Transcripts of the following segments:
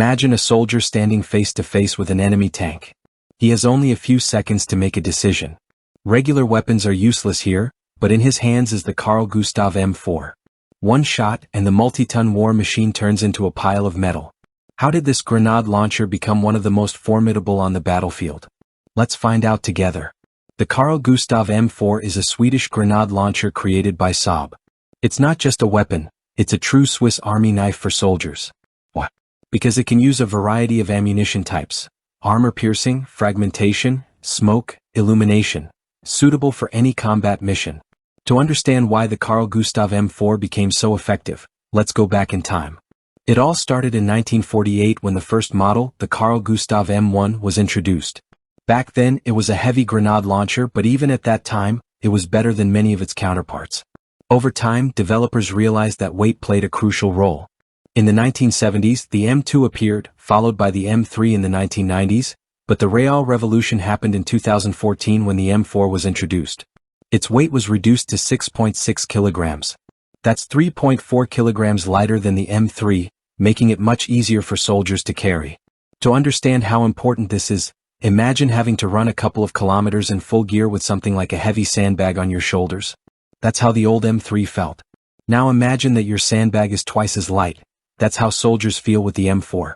Imagine a soldier standing face to face with an enemy tank. He has only a few seconds to make a decision. Regular weapons are useless here, but in his hands is the Carl Gustaf M4. One shot and the multi-ton war machine turns into a pile of metal. How did this grenade launcher become one of the most formidable on the battlefield? Let's find out together. The Carl Gustaf M4 is a Swedish grenade launcher created by Saab. It's not just a weapon, it's a true Swiss Army knife for soldiers. Why? Because it can use a variety of ammunition types: armor-piercing, fragmentation, smoke, illumination, suitable for any combat mission. To understand why the Carl Gustaf M4 became so effective, let's go back in time. It all started in 1948 when the first model, the Carl Gustaf M1, was introduced. Back then, it was a heavy grenade launcher, but even at that time, it was better than many of its counterparts. Over time, developers realized that weight played a crucial role. In the 1970s, the M2 appeared, followed by the M3 in the 1990s, but the real revolution happened in 2014 when the M4 was introduced. Its weight was reduced to 6.6 kilograms. That's 3.4 kilograms lighter than the M3, making it much easier for soldiers to carry. To understand how important this is, imagine having to run a couple of kilometers in full gear with something like a heavy sandbag on your shoulders. That's how the old M3 felt. Now imagine that your sandbag is twice as light. That's how soldiers feel with the M4.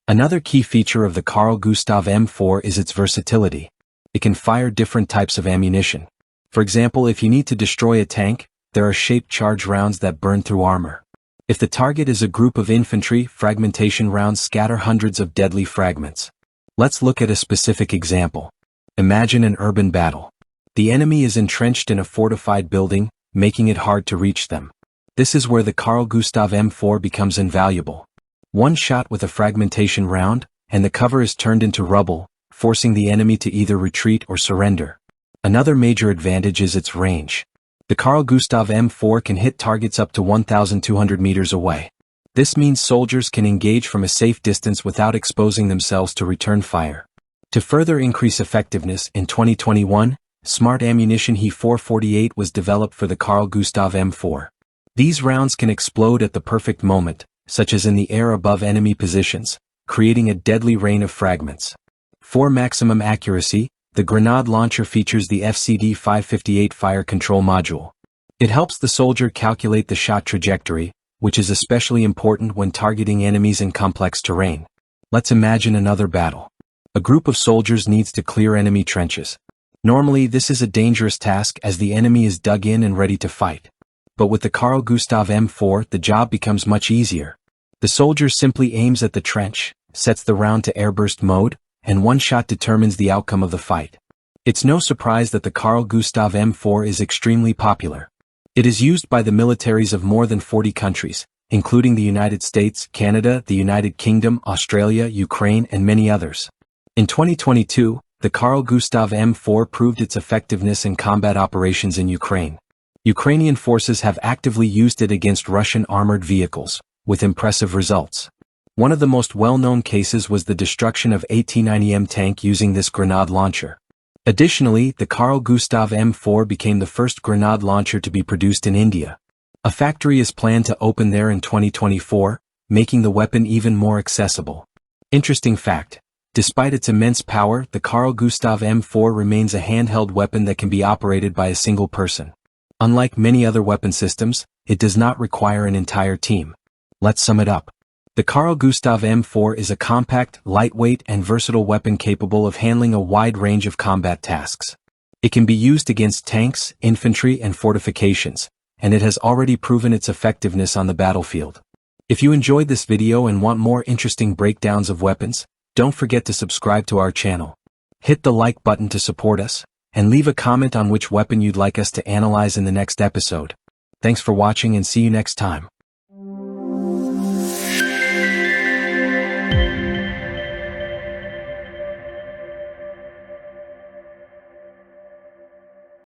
Another key feature of the Carl Gustaf M4 is its versatility. It can fire different types of ammunition. For example, if you need to destroy a tank, there are shaped charge rounds that burn through armor. If the target is a group of infantry, fragmentation rounds scatter hundreds of deadly fragments. Let's look at a specific example. Imagine an urban battle. The enemy is entrenched in a fortified building, making it hard to reach them. This is where the Carl Gustaf M4 becomes invaluable. One shot with a fragmentation round, and the cover is turned into rubble, forcing the enemy to either retreat or surrender. Another major advantage is its range. The Carl Gustaf M4 can hit targets up to 1,200 meters away. This means soldiers can engage from a safe distance without exposing themselves to return fire. To further increase effectiveness, in 2021, Smart Ammunition He-448 was developed for the Carl Gustaf M4. These rounds can explode at the perfect moment, such as in the air above enemy positions, creating a deadly rain of fragments. For maximum accuracy, the grenade launcher features the FCD-558 fire control module. It helps the soldier calculate the shot trajectory, which is especially important when targeting enemies in complex terrain. Let's imagine another battle. A group of soldiers needs to clear enemy trenches. Normally, this is a dangerous task as the enemy is dug in and ready to fight. But with the Carl Gustaf M4, the job becomes much easier. The soldier simply aims at the trench, sets the round to airburst mode, and one shot determines the outcome of the fight. It's no surprise that the Carl Gustaf M4 is extremely popular. It is used by the militaries of more than 40 countries, including the United States, Canada, the United Kingdom, Australia, Ukraine, and many others. In 2022, the Carl Gustaf M4 proved its effectiveness in combat operations in Ukraine. Ukrainian forces have actively used it against Russian armored vehicles, with impressive results. One of the most well-known cases was the destruction of a T-90M tank using this grenade launcher. Additionally, the Carl Gustaf M4 became the first grenade launcher to be produced in India. A factory is planned to open there in 2024, making the weapon even more accessible. Interesting fact: despite its immense power, the Carl Gustaf M4 remains a handheld weapon that can be operated by a single person. Unlike many other weapon systems, it does not require an entire team. Let's sum it up. The Carl Gustaf M4 is a compact, lightweight, and versatile weapon capable of handling a wide range of combat tasks. It can be used against tanks, infantry, and fortifications, and it has already proven its effectiveness on the battlefield. If you enjoyed this video and want more interesting breakdowns of weapons, don't forget to subscribe to our channel. Hit the like button to support us, and leave a comment on which weapon you'd like us to analyze in the next episode. Thanks for watching and see you next time.